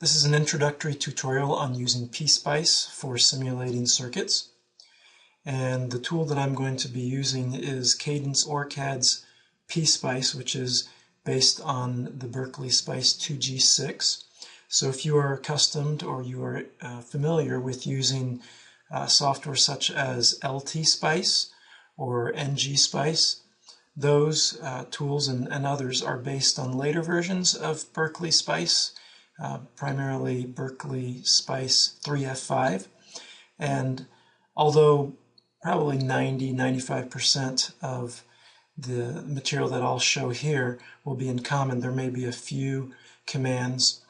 This is an introductory tutorial on using PSpice for simulating circuits. And the tool that I'm going to be using is Cadence Orcad's PSpice, which is based on the Berkeley Spice 2G6. So if you are accustomed or you are familiar with using software such as LTSpice or NGSpice, those tools and others are based on later versions of Berkeley Spice, primarily Berkeley Spice 3F5. And although probably 90–95% of the material that I'll show here will be in common, there may be a few commands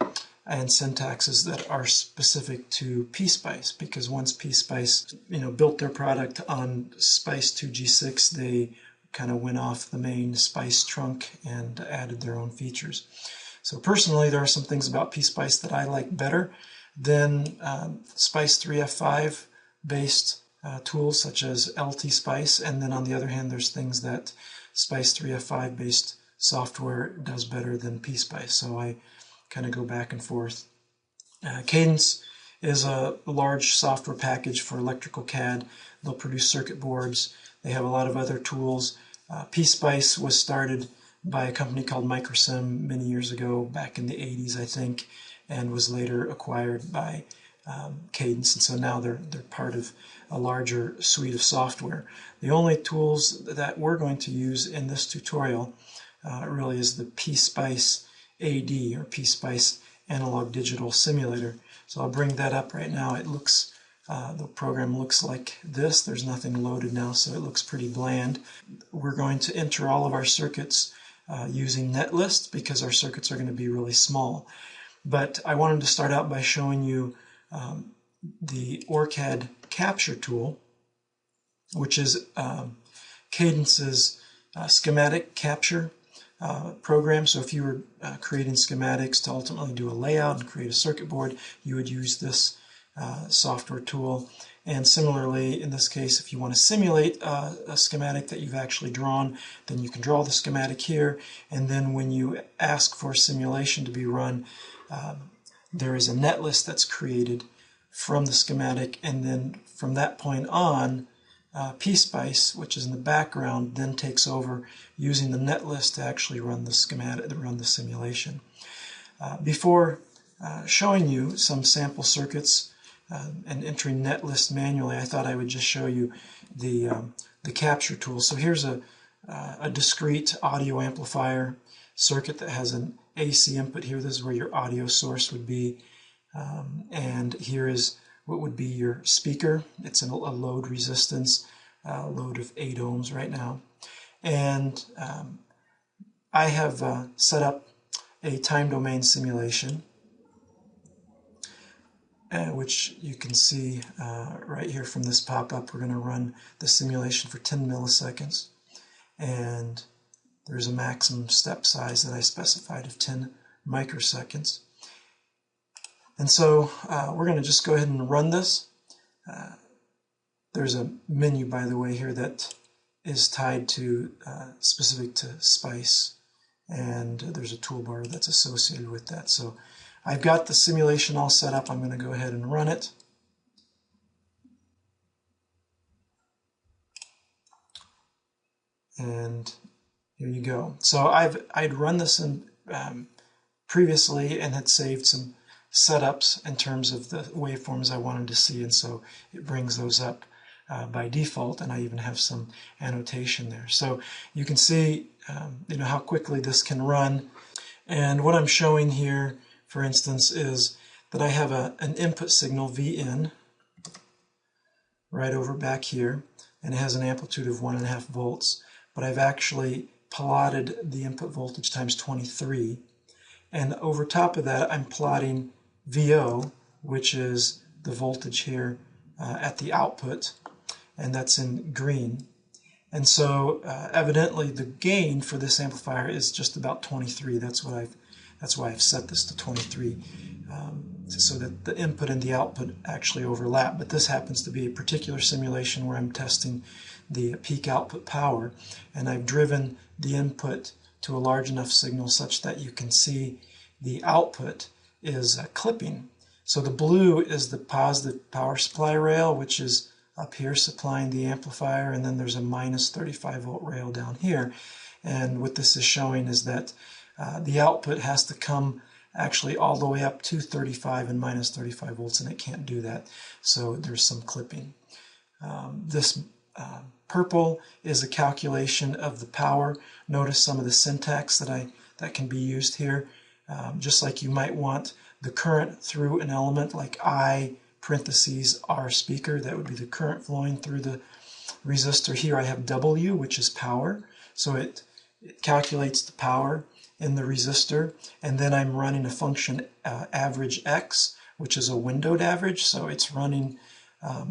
and syntaxes that are specific to PSpice, because once PSpice built their product on Spice 2G6, they kind of went off the main Spice trunk and added their own features. So personally, there are some things about PSpice that I like better than Spice 3F5 based tools such as LTSpice, and then on the other hand, there's things that Spice 3F5 based software does better than PSpice. So I kind of go back and forth. Cadence is a large software package for electrical CAD. They'll produce circuit boards. They have a lot of other tools. PSpice was started by a company called Microsim many years ago, back in the 80s, I think, and was later acquired by Cadence, and so now they're part of a larger suite of software. The only tools that we're going to use in this tutorial really is the PSpice AD, or PSpice Analog Digital Simulator. So I'll bring that up right now. It looks, the program looks like this. There's nothing loaded now, so it looks pretty bland. We're going to enter all of our circuits using netlist, because our circuits are going to be really small. But I wanted to start out by showing you the Orcad Capture tool, which is Cadence's Schematic Capture program. So if you were creating schematics to ultimately do a layout and create a circuit board, you would use this software tool. And similarly, in this case, if you want to simulate a schematic that you've actually drawn, then you can draw the schematic here, and then when you ask for a simulation to be run, there is a netlist that's created from the schematic, and then from that point on, PSpice, which is in the background, then takes over using the netlist to actually run the schematic, to run the simulation. Before showing you some sample circuits and entering netlist manually, I thought I would just show you the capture tool. So here's a discrete audio amplifier circuit that has an AC input here. This is where your audio source would be, and here is what would be your speaker. It's a load resistance, load of 8 ohms right now. And I have set up a time domain simulation, which you can see right here from this pop-up. We're going to run the simulation for 10 milliseconds, and there's a maximum step size that I specified of 10 microseconds. And so we're going to just go ahead and run this. There's a menu, by the way, here that is tied to specific to Spice, and there's a toolbar that's associated with that. So I've got the simulation all set up. I'm going to go ahead and run it. And here you go. So I'd run this in, previously, and had saved some setups in terms of the waveforms I wanted to see, and so it brings those up by default, and I even have some annotation there. So you can see how quickly this can run. And what I'm showing here, for instance, is that I have an input signal Vin right over back here, and it has an amplitude of 1.5 volts, but I've actually plotted the input voltage times 23, and over top of that I'm plotting VO, which is the voltage here at the output, and that's in green. And so evidently the gain for this amplifier is just about 23. That's why I've set this to 23, so that the input and the output actually overlap. But this happens to be a particular simulation where I'm testing the peak output power, and I've driven the input to a large enough signal such that you can see the output is clipping. So the blue is the positive power supply rail, which is up here supplying the amplifier, and then there's a minus 35 volt rail down here. And what this is showing is that the output has to come actually all the way up to 35 and minus 35 volts, and it can't do that. So there's some clipping. This purple is a calculation of the power. Notice some of the syntax that can be used here. Just like you might want the current through an element like I parentheses R speaker, that would be the current flowing through the resistor. Here I have W, which is power, so it calculates the power in the resistor, and then I'm running a function average X, which is a windowed average, so it's running,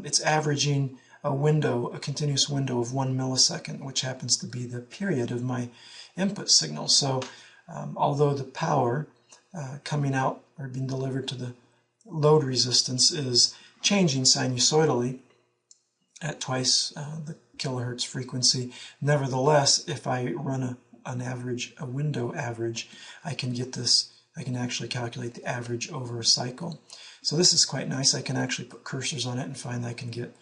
it's averaging a window, a continuous window of 1 millisecond, which happens to be the period of my input signal. So although the power coming out or being delivered to the load resistance is changing sinusoidally at twice the kilohertz frequency, nevertheless, if I run a window average, I can get this, I can actually calculate the average over a cycle. So this is quite nice. I can actually put cursors on it and find I can get,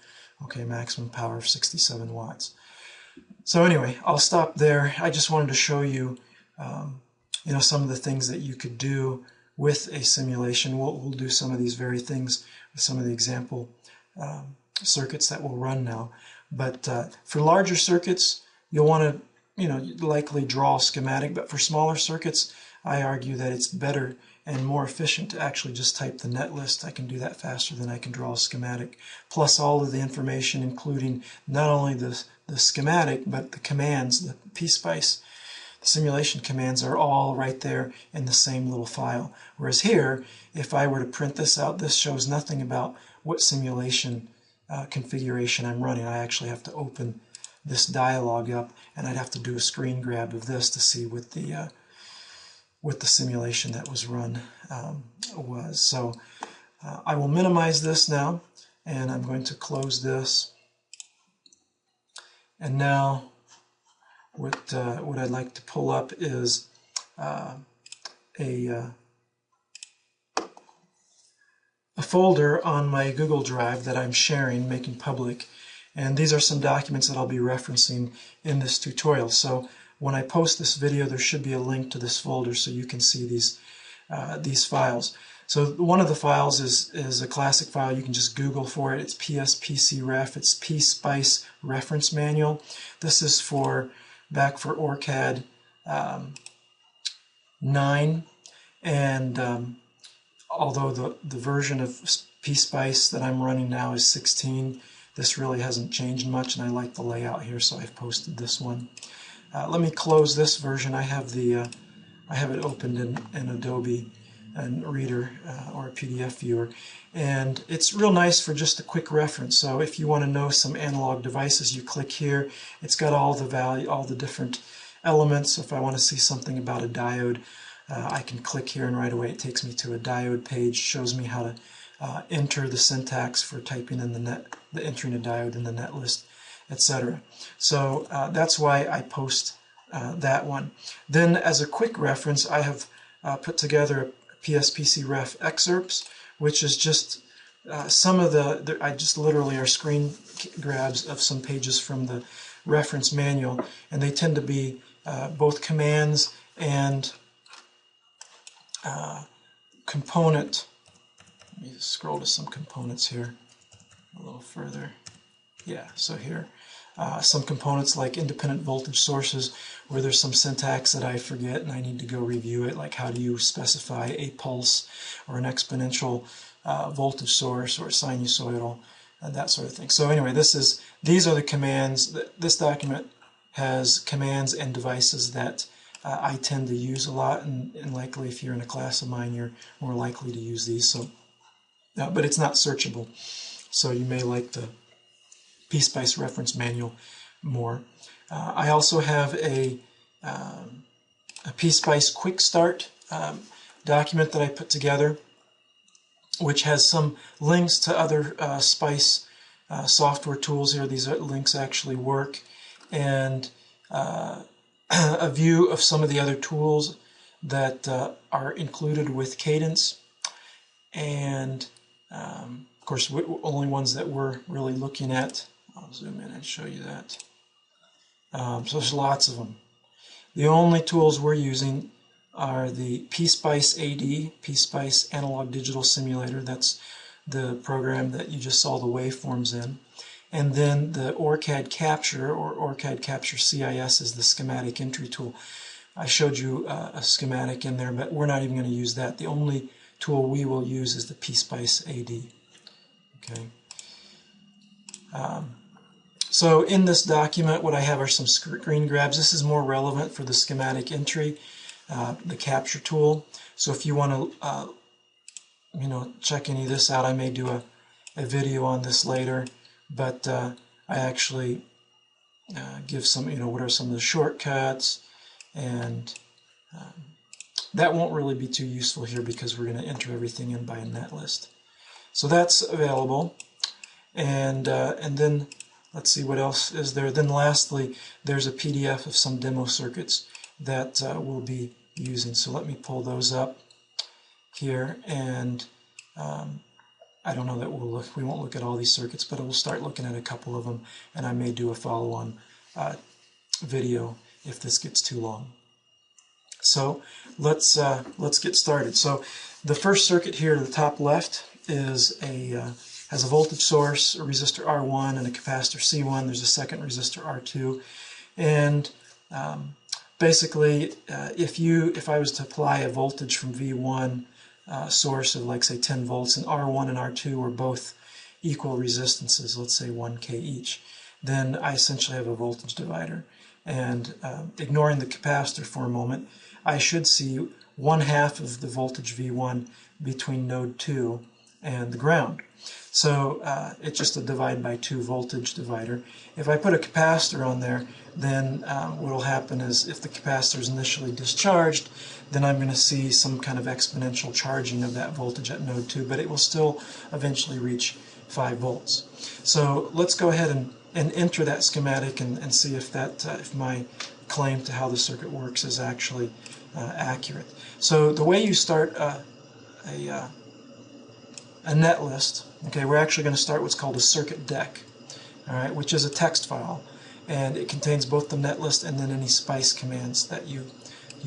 okay, maximum power of 67 watts. So anyway, I'll stop there. I just wanted to show you, you know, some of the things that you could do with a simulation. We'll do some of these very things with some of the example circuits that we'll run now. But for larger circuits, you'll want to, you know, likely draw a schematic. But for smaller circuits, I argue that it's better and more efficient to actually just type the netlist. I can do that faster than I can draw a schematic, plus all of the information, including not only the schematic, but the commands, the PSpice. The simulation commands are all right there in the same little file. Whereas here, if I were to print this out, this shows nothing about what simulation configuration I'm running. I actually have to open this dialog up, and I'd have to do a screen grab of this to see what the simulation that was run was. So I will minimize this now, and I'm going to close this. And now what I'd like to pull up is a folder on my Google Drive that I'm sharing, making public. And these are some documents that I'll be referencing in this tutorial. So when I post this video, there should be a link to this folder so you can see these files. So one of the files is a classic file. You can just Google for it. It's pspcref. It's PSpice Reference Manual. This is back for Orcad 9, and although the version of PSpice that I'm running now is 16, this really hasn't changed much, and I like the layout here, so I've posted this one. Let me close this version. I have it opened in Adobe and Reader or a PDF viewer, and it's real nice for just a quick reference. So if you want to know some analog devices, you click here. It's got all the different elements. If I want to see something about a diode, I can click here, and right away it takes me to a diode page, shows me how to enter the syntax for typing in entering a diode in the netlist, etc. So that's why I post that one. Then, as a quick reference, I have put together PSPCref excerpts, which is just some of I just literally are screen grabs of some pages from the reference manual, and they tend to be both commands and component. Let me just scroll to some components here a little further. Yeah, so here. Some components like independent voltage sources, where there's some syntax that I forget and I need to go review it, like how do you specify a pulse or an exponential voltage source or sinusoidal, and that sort of thing. So anyway, these are the commands. This document has commands and devices that I tend to use a lot, and likely if you're in a class of mine, you're more likely to use these. So, but it's not searchable, so you may like the PSpice Reference Manual more. I also have a PSpice Quickstart document that I put together, which has some links to other Spice software tools here. These links actually work, and a view of some of the other tools that are included with Cadence and of course only ones that we're really looking at. I'll zoom in and show you that. So there's lots of them. The only tools we're using are the PSpice AD, PSpice Analog Digital Simulator. That's the program that you just saw the waveforms in. And then the Orcad Capture, or Orcad Capture CIS, is the schematic entry tool. I showed you a schematic in there, but we're not even going to use that. The only tool we will use is the PSpice AD. Okay. So in this document, what I have are some screen grabs. This is more relevant for the schematic entry, the capture tool. So if you want to, check any of this out, I may do a video on this later. But I actually give some, what are some of the shortcuts, and that won't really be too useful here because we're going to enter everything in by a netlist. So that's available, and then let's see what else is there. Then lastly, there's a PDF of some demo circuits that we'll be using. So let me pull those up here, and I don't know that we won't look at all these circuits, but we'll start looking at a couple of them, and I may do a follow-on video if this gets too long. So let's get started. So the first circuit here to the top left is has a voltage source, a resistor R1, and a capacitor C1. There's a second resistor R2, and basically, if I was to apply a voltage from V1 source of, like, say 10 volts, and R1 and R2 were both equal resistances, let's say 1K each, then I essentially have a voltage divider. And ignoring the capacitor for a moment, I should see 1/2 of the voltage V1 between node 2 and the ground. So it's just a divide by 2 voltage divider. If I put a capacitor on there, then what will happen is, if the capacitor is initially discharged, then I'm going to see some kind of exponential charging of that voltage at node 2, but it will still eventually reach 5 volts. So let's go ahead and enter that schematic and see if if my claim to how the circuit works is actually accurate. So the way you start a netlist, okay, we're actually going to start what's called a circuit deck, all right, which is a text file, and it contains both the netlist and then any spice commands that you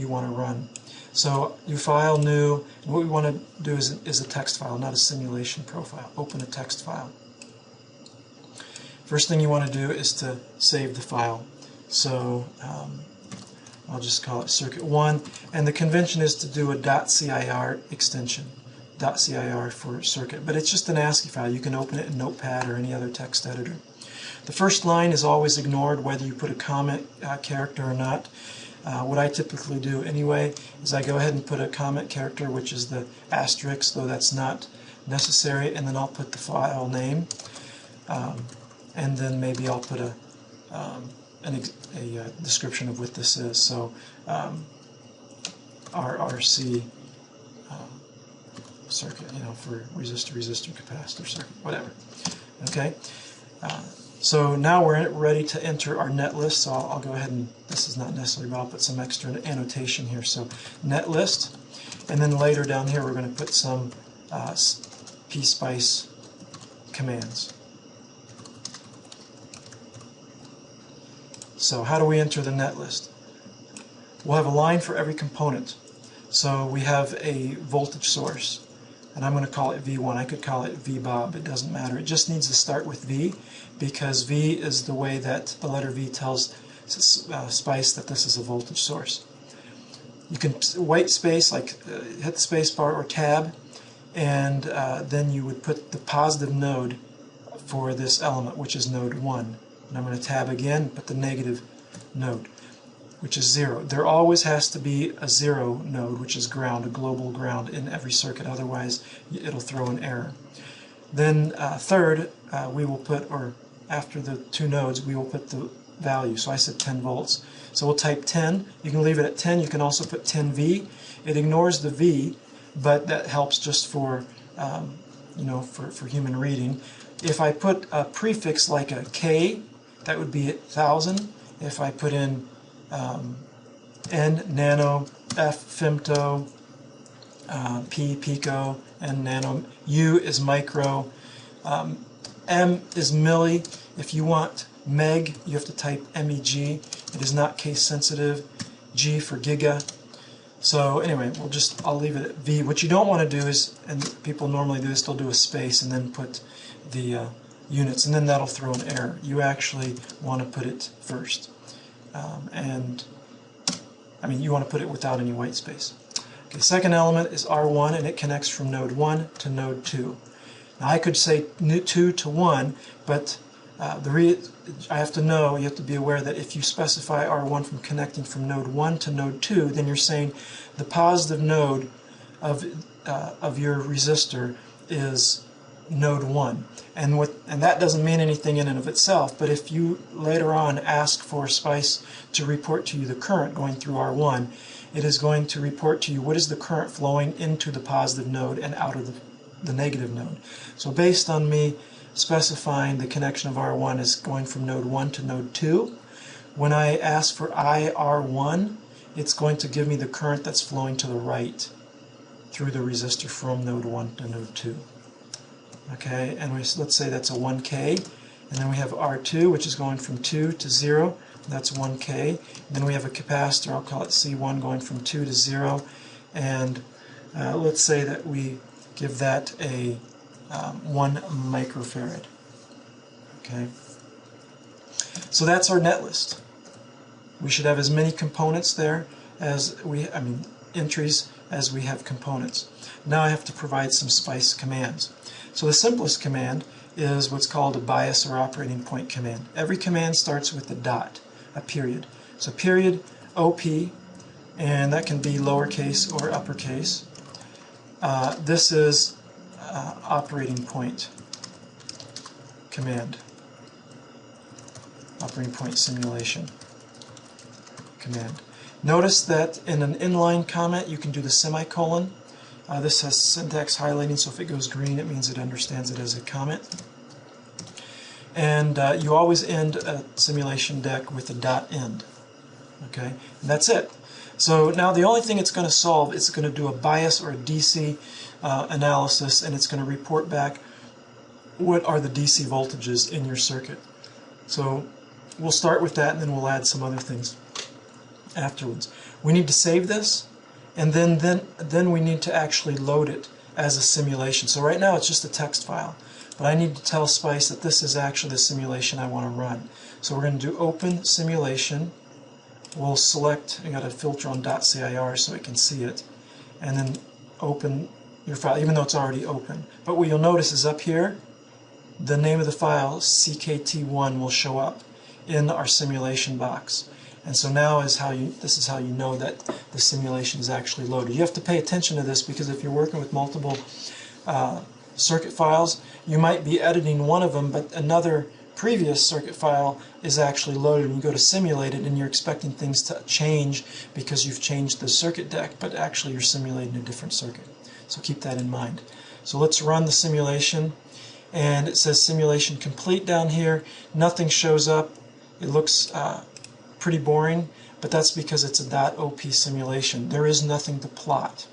want to run. So you file new, and what we want to do is a text file, not a simulation profile. Open a text file. First thing you want to do is to save the file. So I'll just call it circuit1, and the convention is to do a .cir extension. .cir for circuit, but it's just an ASCII file. You can open it in Notepad or any other text editor. The first line is always ignored, whether you put a comment character or not. What I typically do anyway is I go ahead and put a comment character, which is the asterisk, though that's not necessary, and then I'll put the file name, and then maybe I'll put a description of what this is. So RRC circuit, for resistor, capacitor circuit, whatever. Okay. So now we're ready to enter our netlist. So I'll go ahead and, this is not necessary, but I'll put some extra annotation here. So netlist, and then later down here we're going to put some PSpice commands. So how do we enter the netlist? We'll have a line for every component. So we have a voltage source, and I'm going to call it V1. I could call it VBob, it doesn't matter. It just needs to start with V, because V is the way that the letter V tells Spice that this is a voltage source. You can white space, like hit the space bar or tab, and then you would put the positive node for this element, which is node 1. And I'm going to tab again, put the negative node, which is 0. There always has to be a 0 node, which is ground, a global ground in every circuit, otherwise it'll throw an error. Then third, we will put, or after the 2 nodes, we will put the value. So I said 10 volts. So we'll type 10. You can leave it at 10. You can also put 10V. It ignores the V, but that helps just for, for human reading. If I put a prefix like a K, that would be 1000. If I put in N, nano, F, femto, P, pico, and nano. U is micro. M is milli. If you want meg, you have to type MEG. It is not case sensitive. G for giga. So anyway, I'll leave it at V. What you don't want to do is, and people normally do this, they'll do a space and then put the units, and then that'll throw an error. You actually want to put it first. You want to put it without any white space. Okay, second element is R1, and it connects from node 1 to node 2. Now I could say 2 to 1, but you have to be aware that if you specify R1 from connecting from node 1 to node 2, then you're saying the positive node of your resistor is node 1. And that doesn't mean anything in and of itself, but if you later on ask for SPICE to report to you the current going through R1, it is going to report to you what is the current flowing into the positive node and out of the negative node. So based on me specifying the connection of R1 is going from node 1 to node 2, when I ask for IR1, it's going to give me the current that's flowing to the right through the resistor from node 1 to node 2. Okay, and let's say that's a 1K, and then we have R2, which is going from 2 to 0, that's 1K. And then we have a capacitor, I'll call it C1, going from 2 to 0, and let's say that we give that a 1 microfarad. Okay, so that's our netlist. We should have as many components there as entries as we have components. Now I have to provide some SPICE commands. So the simplest command is what's called a bias or operating point command. Every command starts with a dot, a period. So period OP, and that can be lowercase or uppercase. This is operating point command, operating point simulation command. Notice that in an inline comment you can do the semicolon. This has syntax highlighting, so if it goes green it means it understands it as a comment. And you always end a simulation deck with a dot end. Okay, and that's it. So now the only thing it's going to solve is going to do a bias or a DC analysis, and it's going to report back what are the DC voltages in your circuit. So we'll start with that, and then we'll add some other things afterwards. We need to save this, and then we need to actually load it as a simulation. So right now it's just a text file, but I need to tell SPICE that this is actually the simulation I want to run. So we're going to do open simulation. We'll select, I got to filter on .cir so it can see it, and then open your file, even though it's already open. But what you'll notice is up here, the name of the file, CKT1, will show up in our simulation box. And so now this is how you know that the simulation is actually loaded. You have to pay attention to this, because if you're working with multiple circuit files, you might be editing one of them, but another previous circuit file is actually loaded, and you go to simulate it and you're expecting things to change because you've changed the circuit deck, but actually you're simulating a different circuit. So keep that in mind. So let's run the simulation, and it says simulation complete down here. Nothing shows up. It looks pretty boring, but that's because it's a .op simulation. There is nothing to plot.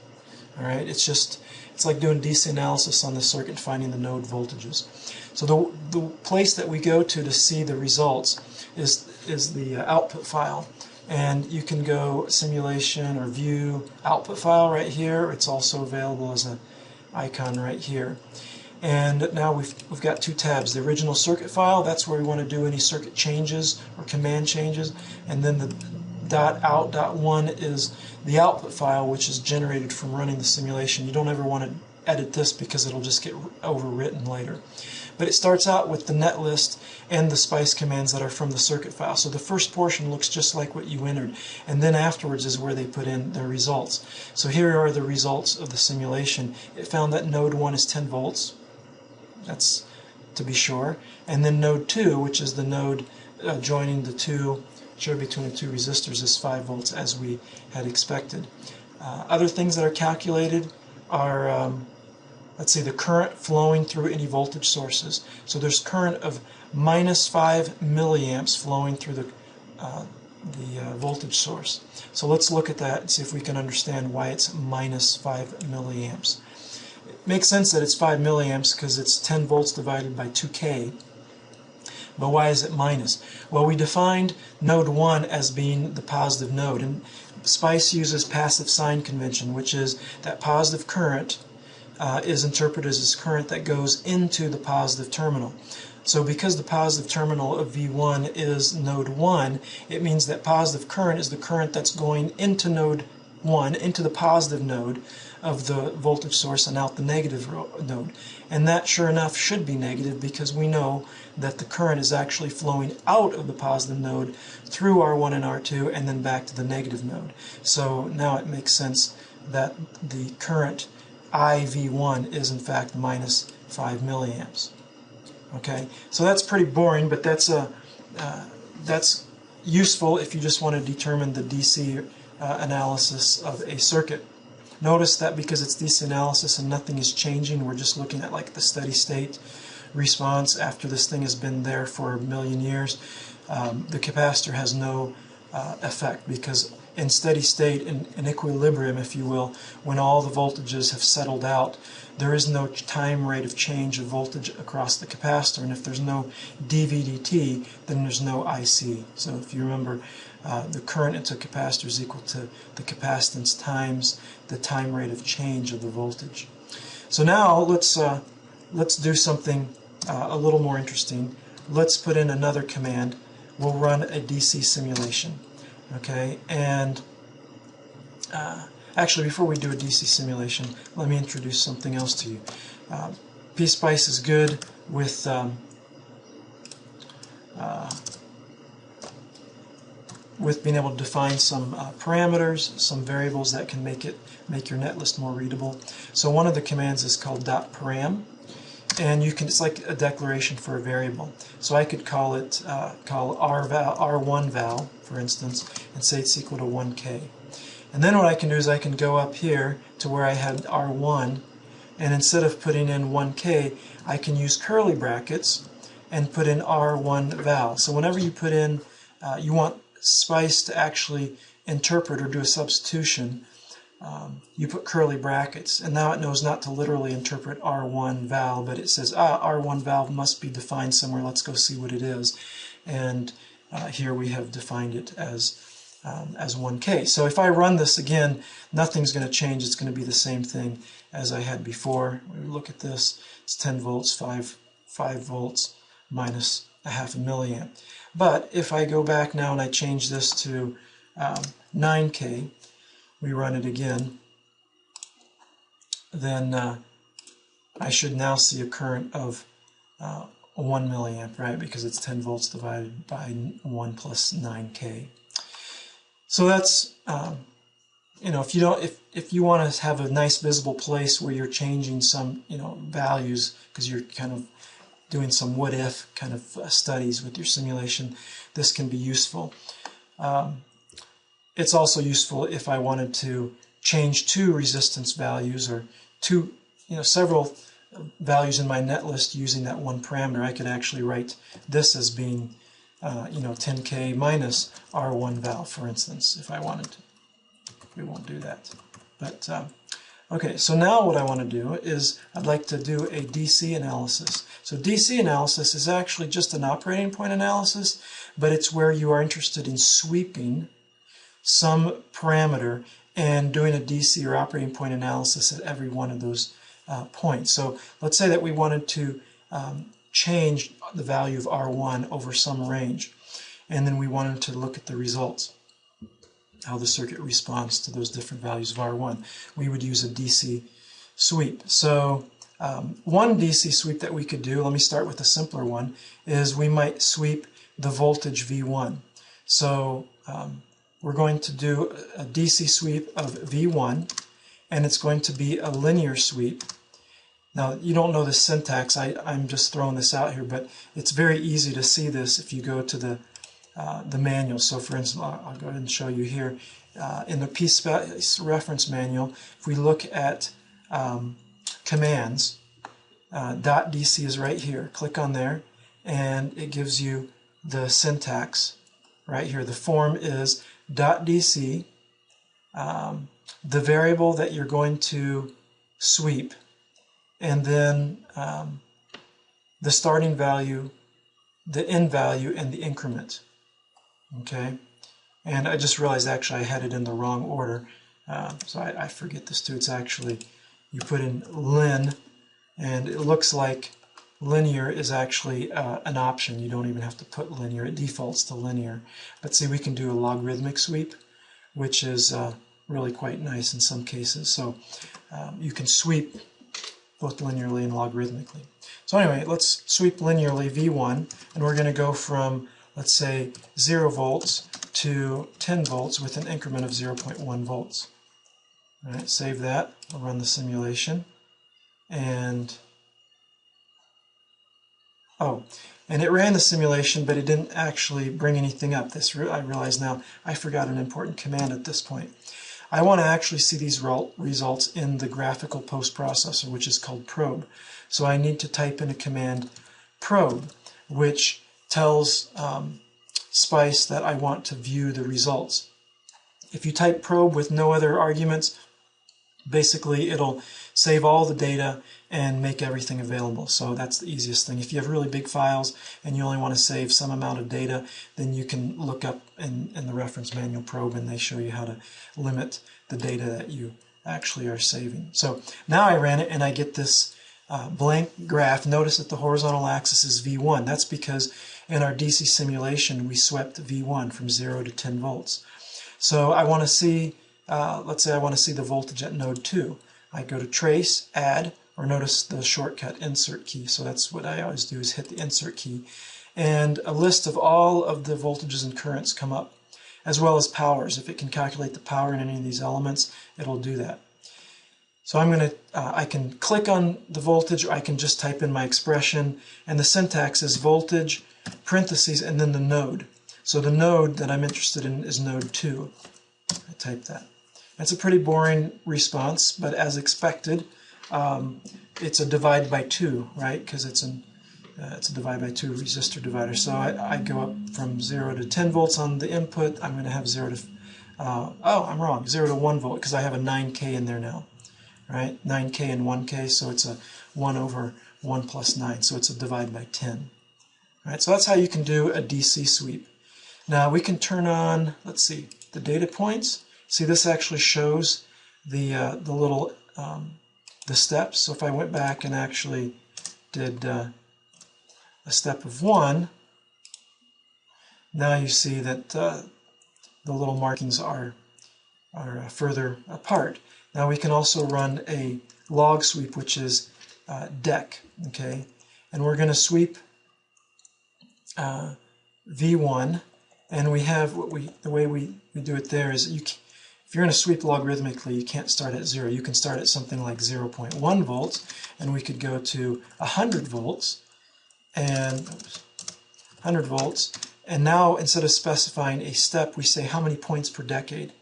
All right, it's like doing DC analysis on the circuit and finding the node voltages. So the place that we go to see the results is the output file, and you can go simulation or view output file right here. It's also available as an icon right here. And now we've got two tabs. The original circuit file, that's where we want to do any circuit changes or command changes, and then the .out.1 is the output file, which is generated from running the simulation. You don't ever want to edit this because it'll just get overwritten later. But it starts out with the netlist and the SPICE commands that are from the circuit file. So the first portion looks just like what you entered, and then afterwards is where they put in their results. So here are the results of the simulation. It found that node 1 is 10 volts. That's to be sure. And then node 2, which is the node joining the two, shared between the two resistors, is 5 volts, as we had expected. Other things that are calculated are, let's see, the current flowing through any voltage sources. So there's current of -5 milliamps flowing through the voltage source. So let's look at that and see if we can understand why it's minus 5 milliamps. It makes sense that it's 5 milliamps because it's 10 volts divided by 2K. But why is it minus? Well, we defined node 1 as being the positive node, and SPICE uses passive sign convention, which is that positive current is interpreted as current that goes into the positive terminal. So because the positive terminal of V1 is node 1, it means that positive current is the current that's going into node 1, into the positive node of the voltage source and out the negative node. And that, sure enough, should be negative because we know that the current is actually flowing out of the positive node through R1 and R2 and then back to the negative node. So now it makes sense that the current IV1 is in fact minus 5 milliamps. Okay, so that's pretty boring, but that's useful if you just want to determine the DC analysis of a circuit. Notice that because it's DC analysis and nothing is changing, we're just looking at like the steady state response after this thing has been there for a million years. The capacitor has no effect because in steady state, in equilibrium, if you will, when all the voltages have settled out, there is no time rate of change of voltage across the capacitor, and if there's no dV/dt, then there's no IC. So if you remember, the current into a capacitor is equal to the capacitance times the time rate of change of the voltage. So now let's do something a little more interesting. Let's put in another command. We'll run a DC simulation. Okay, and actually, before we do a DC simulation, let me introduce something else to you. PSpice is good with being able to define some parameters, some variables that can make your netlist more readable. So one of the commands is called .param, and it's like a declaration for a variable. So I could call it R1 val, for instance, and say it's equal to 1K. And then what I can do is I can go up here to where I had R1, and instead of putting in 1K, I can use curly brackets and put in R1 val. So whenever you put in, you want SPICE to actually interpret or do a substitution, you put curly brackets, and now it knows not to literally interpret R1 val, but it says, R1 val must be defined somewhere, let's go see what it is. And here we have defined it as 1K. So if I run this again, nothing's going to change. It's going to be the same thing as I had before. We look at this, it's 10 volts, 5 volts, minus a half a milliamp. But if I go back now and I change this to 9K, we run it again, then I should now see a current of 1 milliamp, right? Because it's 10 volts divided by 1 plus 9K. So that's if you want to have a nice visible place where you're changing some values because you're kind of doing some what if kind of studies with your simulation, this can be useful. It's also useful if I wanted to change two resistance values or several values in my netlist using that one parameter. I could actually write this as being 10K minus R1 val, for instance, if I wanted to. We won't do that. But okay, so now what I want to do is I'd like to do a DC analysis. So DC analysis is actually just an operating point analysis, but it's where you are interested in sweeping some parameter and doing a DC or operating point analysis at every one of those points. So let's say that we wanted to change the value of R1 over some range, and then we wanted to look at the results, how the circuit responds to those different values of R1. We would use a DC sweep. So one DC sweep that we could do, let me start with a simpler one, is we might sweep the voltage V1. So we're going to do a DC sweep of V1, and it's going to be a linear sweep. Now, you don't know the syntax, I'm just throwing this out here, but it's very easy to see this if you go to the manual. So for instance, I'll go ahead and show you here. In the PSpice Reference manual, if we look at commands, .dc is right here. Click on there, and it gives you the syntax right here. The form is .dc, the variable that you're going to sweep, and then the starting value, the end value, and the increment. Okay, and I just realized actually I had it in the wrong order, so I forget this too. It's actually, you put in len, and it looks like linear is actually an option. You don't even have to put linear. It defaults to linear. But see, we can do a logarithmic sweep, which is really quite nice in some cases. So you can sweep both linearly and logarithmically. So anyway, let's sweep linearly V1, and we're going to go from, let's say, 0 volts to 10 volts with an increment of 0.1 volts. All right, save that. I'll run the simulation. And and it ran the simulation, but it didn't actually bring anything up. I realize now I forgot an important command at this point. I want to actually see these results in the graphical postprocessor, which is called probe. So I need to type in a command probe, which tells SPICE that I want to view the results. If you type probe with no other arguments, basically it'll save all the data and make everything available. So that's the easiest thing. If you have really big files and you only want to save some amount of data, then you can look up in the reference manual probe, and they show you how to limit the data that you actually are saving. So now I ran it and I get this blank graph. Notice that the horizontal axis is V1. That's because in our DC simulation we swept V1 from 0 to 10 volts. So I want to see, let's say I want to see the voltage at node 2. I go to Trace, Add, or notice the shortcut Insert key. So that's what I always do, is hit the Insert key. And a list of all of the voltages and currents come up, as well as powers. If it can calculate the power in any of these elements, it'll do that. So I'm going to, I can click on the voltage, or I can just type in my expression, and the syntax is voltage, parentheses, and then the node. So the node that I'm interested in is node 2. I type that. It's a pretty boring response, but as expected, it's a divide by 2, right? Because it's a divide by 2 resistor divider. So I go up from 0 to 10 volts on the input. I'm going to have 0 to, I'm wrong, 0 to 1 volt, because I have a 9K in there now, right? 9K and 1K, so it's a 1 over 1 plus 9, so it's a divide by 10. All right, so that's how you can do a DC sweep. Now we can turn on, let's see, the data points. See, this actually shows the little the steps. So if I went back and actually did a step of 1, now you see that the little markings are further apart. Now we can also run a log sweep, which is dec, okay? And we're going to sweep V1, and we have the way we do it there is if you're going to sweep logarithmically, you can't start at 0. You can start at something like 0.1 volts, and we could go to 100 volts, and 100 volts. And now, instead of specifying a step, we say how many points per decade.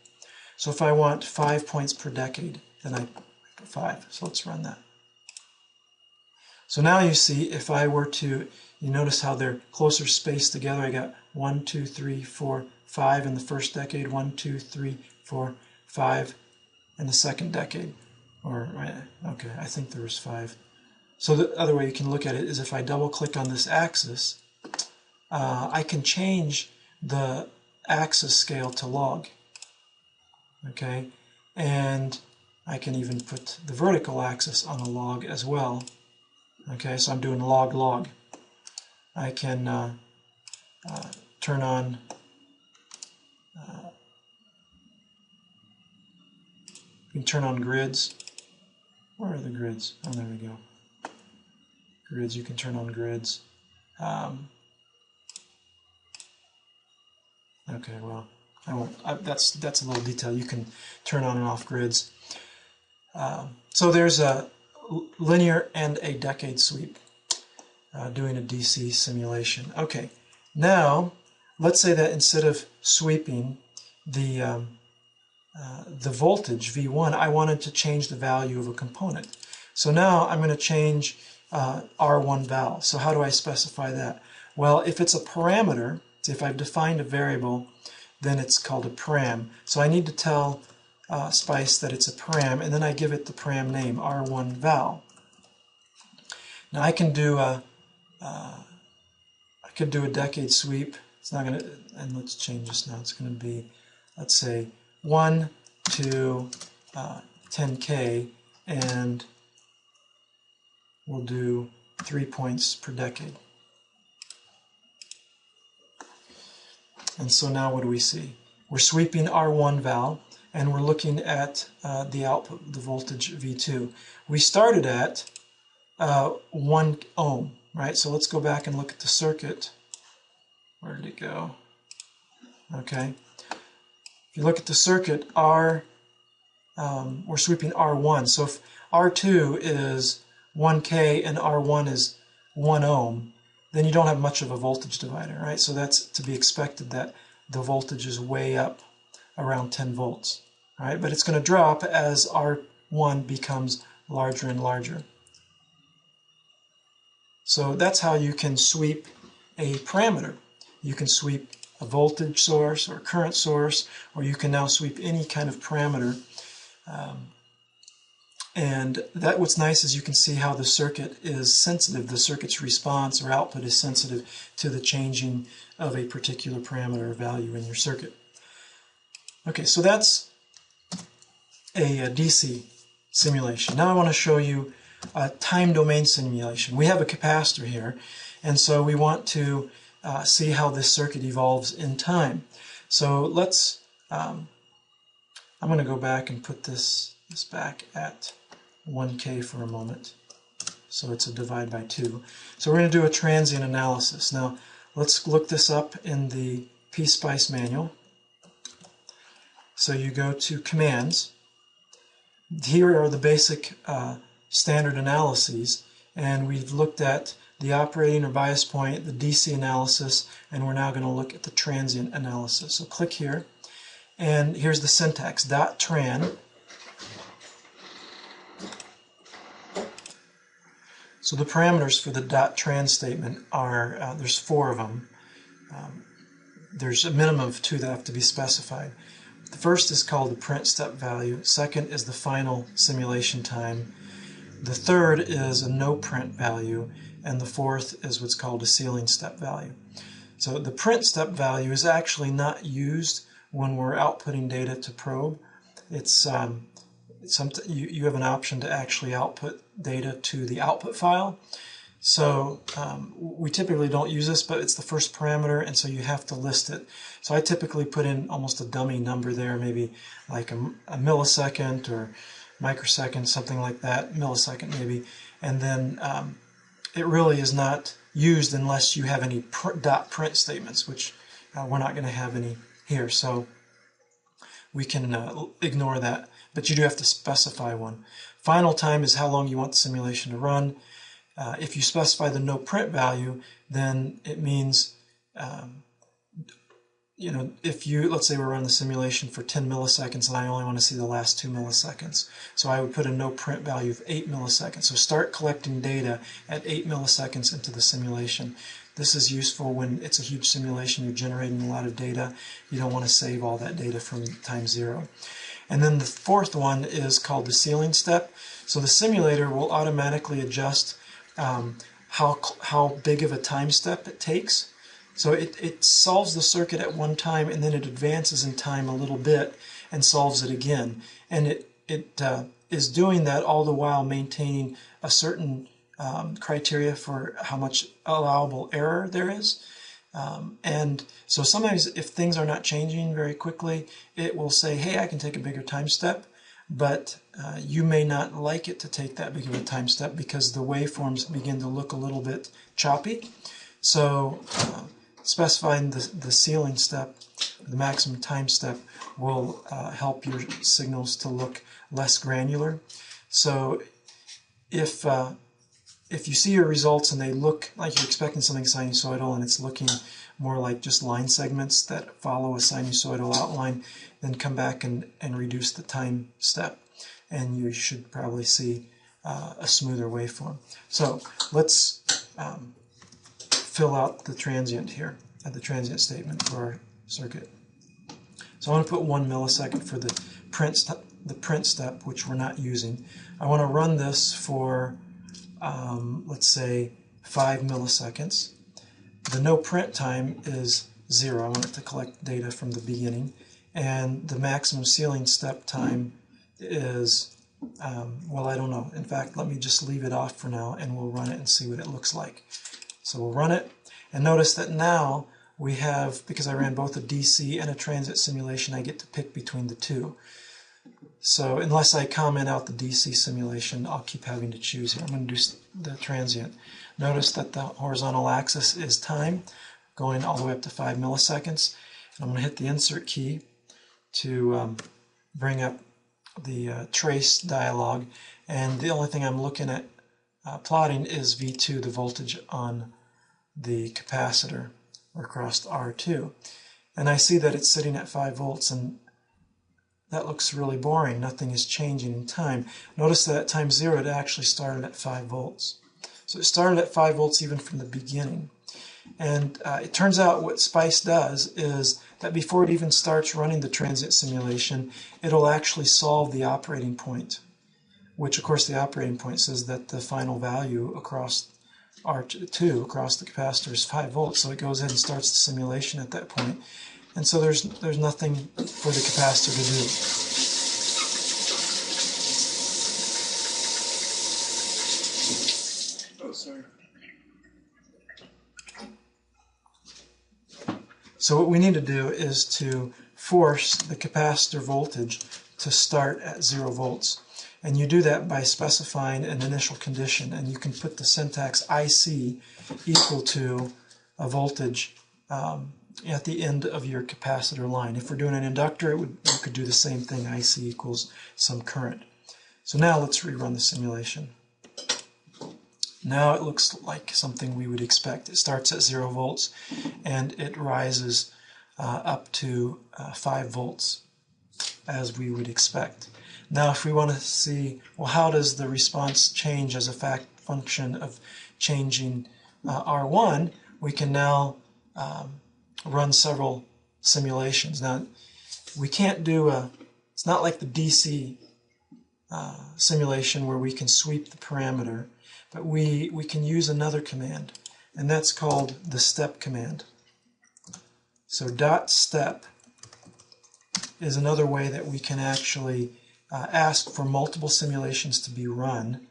So if I want 5 points per decade, then I put 5. So let's run that. So now you see, if I were to, you notice how they're closer spaced together. I got 1, 2, 3, 4, 5 in the first decade, 1, 2, 3, 4, 5 in the second decade. Or, okay, I think there was 5. So the other way you can look at it is if I double click on this axis, I can change the axis scale to log. Okay, and I can even put the vertical axis on a log as well. Okay, so I'm doing log. I can turn on you can turn on grids. Where are the grids? Oh, there we go. Grids, you can turn on grids. Okay, well, I won't. That's a little detail. You can turn on and off grids. So there's a linear and a decade sweep doing a DC simulation. Okay, now let's say that instead of sweeping the voltage V1, I wanted to change the value of a component. So now I'm going to change R1 val. So how do I specify that? Well, if it's a parameter, if I've defined a variable, then it's called a param. So I need to tell Spice that it's a param, and then I give it the param name, R1 val. Now I can do a decade sweep. It's not going to, and let's change this now. It's going to be, let's say, 1 to 10K, and we'll do 3 points per decade. And so now what do we see? We're sweeping R1 val, and we're looking at the output, the voltage V2. We started at 1 ohm, right? So let's go back and look at the circuit. Where did it go? Okay. If you look at the circuit, we're sweeping R1. So if R2 is 1K and R1 is 1 ohm, then you don't have much of a voltage divider, right? So that's to be expected that the voltage is way up around 10 volts, right? But it's going to drop as R1 becomes larger and larger. So that's how you can sweep a parameter. You can sweep a voltage source or current source, or you can now sweep any kind of parameter. And that what's nice is you can see how the circuit is sensitive. The circuit's response or output is sensitive to the changing of a particular parameter or value in your circuit. Okay, so that's a DC simulation. Now I want to show you a time domain simulation. We have a capacitor here, and so we want to see how this circuit evolves in time. So let's, I'm going to go back and put this back at 1K for a moment. So it's a divide by 2. So we're going to do a transient analysis. Now let's look this up in the PSpice manual. So you go to commands. Here are the basic standard analyses, and we've looked at the operating or bias point, the DC analysis, and we're now going to look at the transient analysis. So click here, and here's the syntax, .tran. So the parameters for the .tran statement are, there's 4 of them. There's a minimum of 2 that have to be specified. The first is called the print step value. Second is the final simulation time. The third is a no print value. And the fourth is what's called a ceiling step value. So the print step value is actually not used when we're outputting data to probe. It's you have an option to actually output data to the output file. So we typically don't use this, but it's the first parameter, and so you have to list it. So I typically put in almost a dummy number there, maybe like a millisecond or microsecond, something like that, millisecond maybe, and then it really is not used unless you have any .print statements, which we're not going to have any here, so we can ignore that, but you do have to specify one. Final time is how long you want the simulation to run. If you specify the no print value, then it means you know, if you, let's say we're running the simulation for 10 milliseconds and I only want to see the last 2 milliseconds. So I would put a no print value of 8 milliseconds. So start collecting data at 8 milliseconds into the simulation. This is useful when it's a huge simulation, you're generating a lot of data. You don't want to save all that data from time 0. And then the fourth one is called the ceiling step. So the simulator will automatically adjust how big of a time step it takes. So it solves the circuit at one time, and then it advances in time a little bit and solves it again. And it is doing that all the while maintaining a certain criteria for how much allowable error there is. And so sometimes if things are not changing very quickly, it will say, hey, I can take a bigger time step, but you may not like it to take that big of a time step because the waveforms begin to look a little bit choppy. So specifying the ceiling step, the maximum time step, will help your signals to look less granular. So if you see your results and they look like you're expecting something sinusoidal and it's looking more like just line segments that follow a sinusoidal outline, then come back and reduce the time step, and you should probably see a smoother waveform. So let's fill out the transient here. the transient statement for our circuit. So I want to put 1 millisecond for the print step, which we're not using. I want to run this for, let's say, 5 milliseconds. The no print time is 0. I want it to collect data from the beginning. And the maximum ceiling step time is, well, I don't know. In fact, let me just leave it off for now, and we'll run it and see what it looks like. So we'll run it, and notice that now we have, because I ran both a DC and a transit simulation, I get to pick between the two. So unless I comment out the DC simulation, I'll keep having to choose here. I'm going to do the transient. Notice that the horizontal axis is time, going all the way up to 5 milliseconds. And I'm going to hit the insert key to bring up the trace dialog. And the only thing I'm looking at plotting is V2, the voltage on the capacitor across R2. And I see that it's sitting at 5 volts, and that looks really boring. Nothing is changing in time. Notice that at time 0 it actually started at 5 volts. So it started at 5 volts even from the beginning. And it turns out what SPICE does is that before it even starts running the transient simulation, it'll actually solve the operating point, which of course the operating point says that the final value across R2, across the capacitor, is 5 volts. So it goes ahead and starts the simulation at that point. And so there's nothing for the capacitor to do. Oh, sorry. So what we need to do is to force the capacitor voltage to start at 0 volts. And you do that by specifying an initial condition. And you can put the syntax IC equal to a voltage at the end of your capacitor line. If we're doing an inductor, you could do the same thing, IC equals some current. So now let's rerun the simulation. Now it looks like something we would expect. It starts at 0 volts and it rises up to 5 volts as we would expect. Now if we want to see, well, how does the response change as a function of changing R1, we can now run several simulations. Now we can't do it's not like the DC simulation where we can sweep the parameter, but we can use another command, and that's called the step command. So .step is another way that we can actually ask for multiple simulations to be run,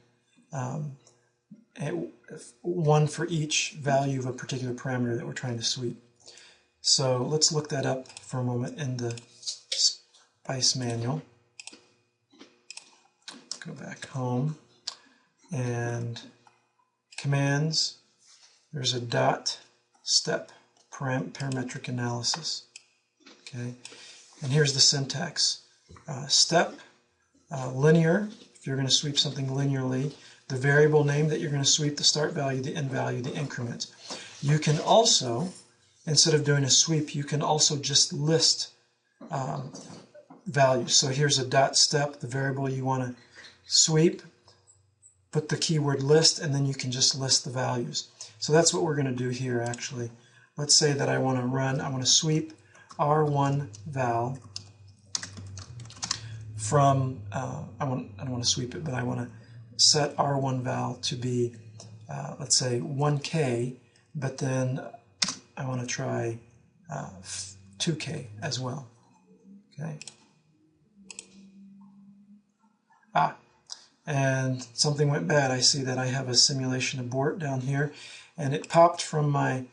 one for each value of a particular parameter that we're trying to sweep. So let's look that up for a moment in the SPICE manual. Go back home and commands. There's a .step parametric analysis. Okay, and here's the syntax. Step, linear, if you're going to sweep something linearly, the variable name that you're going to sweep, the start value, the end value, the increment. You can also, instead of doing a sweep, you can also just list values. So here's a .step, the variable you want to sweep, put the keyword list, and then you can just list the values. So that's what we're going to do here actually. Let's say that I want to sweep R1 val from, I don't want to sweep it, but I want to set R1 val to be, let's say 1K, but then I want to try 2K as well. Okay. And something went bad. I see that I have a simulation abort down here, and it popped from my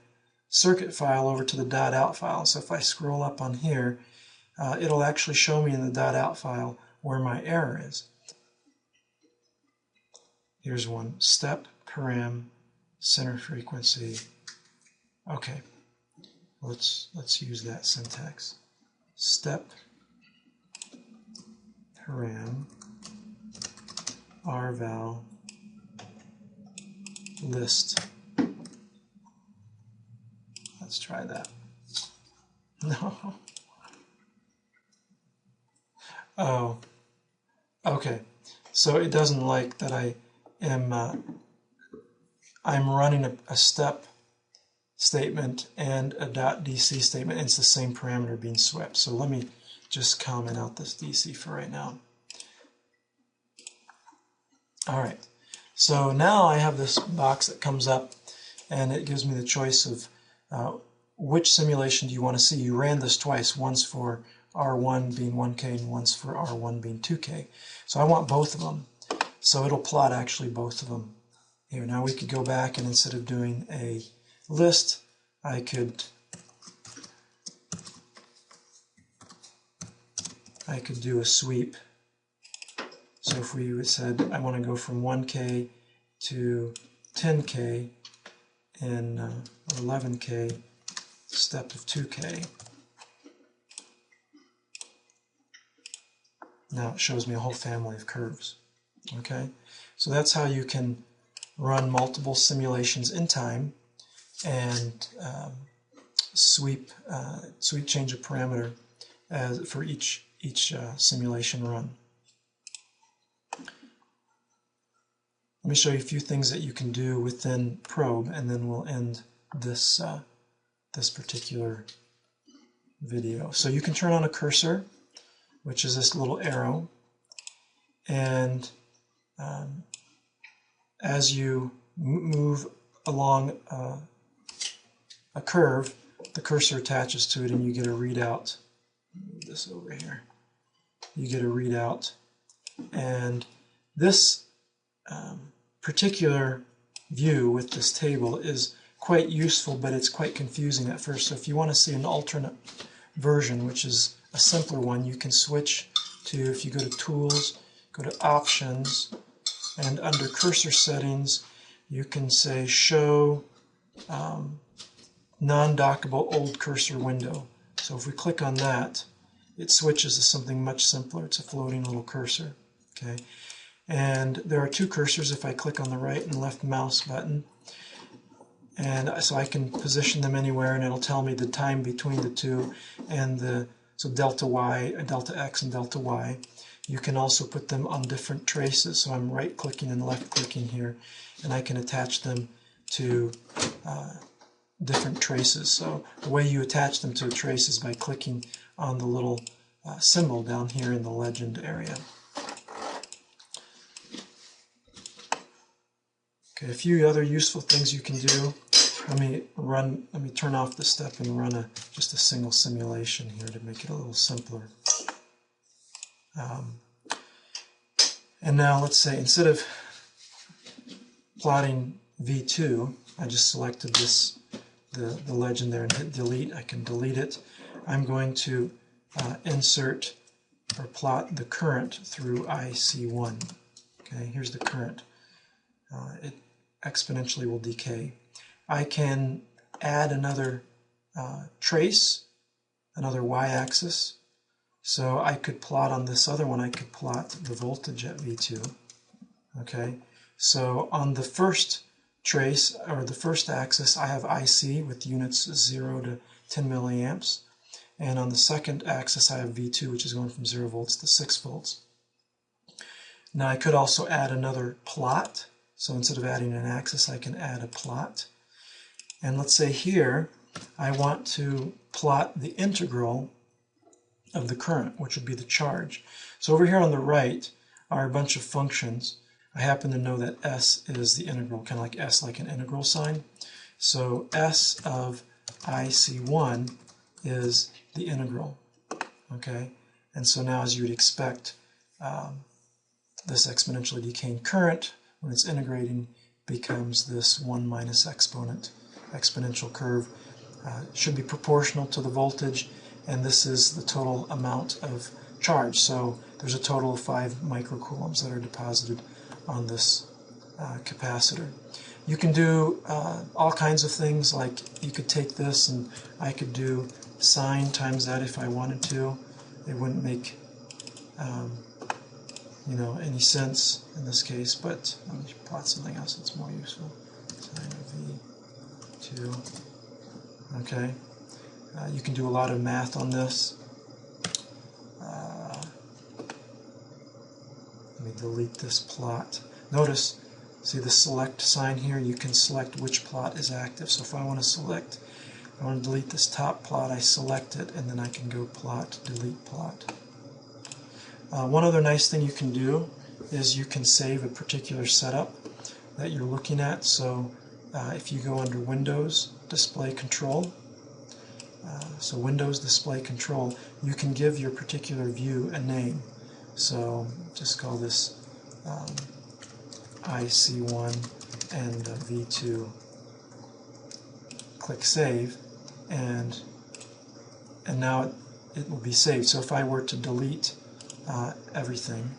circuit file over to the .out file. So if I scroll up on here, it'll actually show me in the .out file where my error is. Here's one, step, param, center frequency. Okay, let's use that syntax. Step, param, rval, list. Let's try that. No. Oh, okay. So it doesn't like that I'm running a step statement and a .dc statement, and it's the same parameter being swept. So let me just comment out this DC for right now. Alright, so now I have this box that comes up and it gives me the choice of which simulation do you want to see. You ran this twice, once for R1 being 1K and once for R1 being 2K. So I want both of them. So it'll plot actually both of them. Here, now we could go back, and instead of doing a list, I could do a sweep. So if we said I want to go from 1K to 10K and 11K, step of 2K. Now it shows me a whole family of curves. Okay, so that's how you can run multiple simulations in time and sweep change a parameter for each simulation run. Let me show you a few things that you can do within Probe, and then we'll end this this particular video. So you can turn on a cursor, which is this little arrow, and as you move along a curve, the cursor attaches to it and you get a readout. Move this over here. You get a readout, and this particular view with this table is quite useful, but it's quite confusing at first. So if you want to see an alternate version, which is a simpler one, you can switch to, if you go to Tools, go to Options, and under Cursor Settings, you can say Show Non-Dockable Old Cursor Window. So if we click on that, it switches to something much simpler. It's a floating little cursor. Okay, and there are two cursors if I click on the right and left mouse button, and so I can position them anywhere, and it'll tell me the time between the two, and so delta y, delta x, and delta y. You can also put them on different traces. So I'm right clicking and left clicking here, and I can attach them to different traces. So the way you attach them to a trace is by clicking on the little symbol down here in the legend area. Okay, a few other useful things you can do. Let me turn off the step and run just a single simulation here to make it a little simpler. And now let's say instead of plotting V2, I just selected the legend there and hit delete. I can delete it. I'm going to insert or plot the current through IC1. Okay, here's the current. It exponentially will decay. I can add another trace, another y-axis. So I could plot on this other one, I could plot the voltage at V2. Okay, so on the first trace, or the first axis, I have IC with units 0 to 10 milliamps. And on the second axis, I have V2, which is going from 0 volts to 6 volts. Now I could also add another plot. So instead of adding an axis, I can add a plot. And let's say here, I want to plot the integral of the current, which would be the charge. So over here on the right are a bunch of functions. I happen to know that S is the integral, kind of like S, like an integral sign. So S of IC1 is the integral. Okay, and so now, as you would expect, this exponentially decaying current, when it's integrating, becomes this 1 minus exponential curve. Should be proportional to the voltage, and this is the total amount of charge. So there's a total of 5 microcoulombs that are deposited on this capacitor. You can do all kinds of things, like you could take this and I could do sine times that if I wanted to. It wouldn't make any sense in this case, but let me plot something else that's more useful. Sine of V2. Okay. You can do a lot of math on this. Let me delete this plot. Notice See the select sign here? You can select which plot is active. So if I want to delete this top plot, I select it, and then I can go plot, delete plot. One other nice thing you can do is you can save a particular setup that you're looking at. So if you go under Windows, Display Control, so Windows Display Control, you can give your particular view a name. So just call this IC1 and V2. Click Save, and now it will be saved. So if I were to delete everything,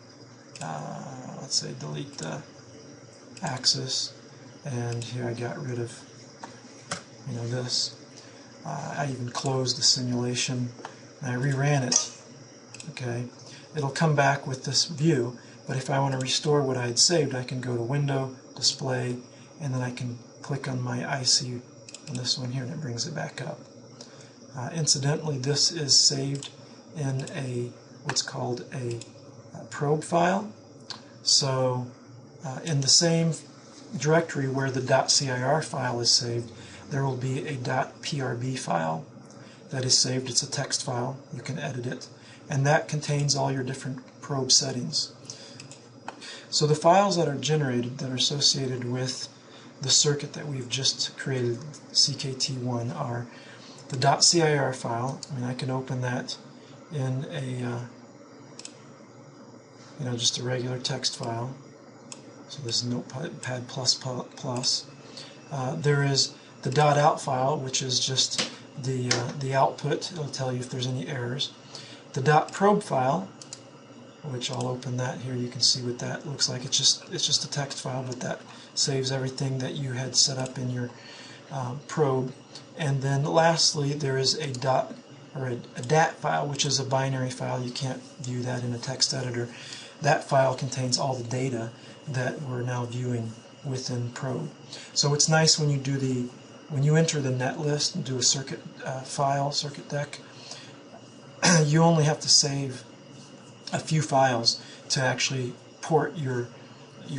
let's say delete the axis, and here I got rid of this. I even closed the simulation and I reran it. Okay, it'll come back with this view, but if I want to restore what I had saved, I can go to Window, Display, and then I can click on my IC on this one here, and it brings it back up. Incidentally, this is saved in what's called a probe file. So in the same directory where the .cir file is saved, there will be a .prb file that is saved. It's a text file. You can edit it, and that contains all your different probe settings. So the files that are generated that are associated with the circuit that we've just created, CKT1, are the .cir file. I can open that in a just a regular text file. So this is Notepad++. There is the .out file, which is just the output. It'll tell you if there's any errors. The .probe file, which I'll open that here. You can see what that looks like. It's just a text file, but that saves everything that you had set up in your probe. And then lastly, there is a DAT file, which is a binary file. You can't view that in a text editor. That file contains all the data that we're now viewing within probe. So it's nice when you enter the netlist and do a circuit circuit deck, you only have to save a few files to actually port your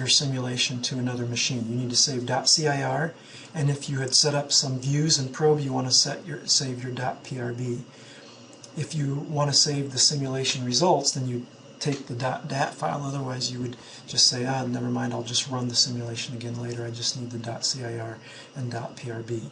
simulation to another machine. You need to save .cir, and if you had set up some views in probe, you want to save your .prb. If you want to save the simulation results, then you take the .dat file. Otherwise, you would just say, never mind, I'll just run the simulation again later. I just need the .cir and .prb.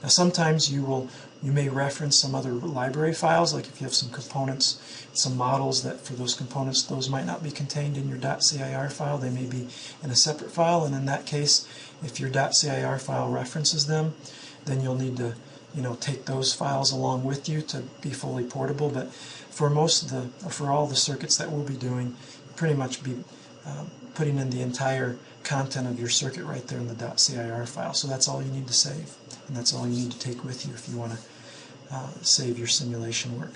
Now, sometimes you may reference some other library files, like if you have some components, some models that for those components, those might not be contained in your .cir file. They may be in a separate file, and in that case, if your .cir file references them, then you'll need to take those files along with you to be fully portable. But for all the circuits that we'll be doing, pretty much be putting in the entire content of your circuit right there in the .cir file. So that's all you need to save, and that's all you need to take with you if you want to save your simulation work.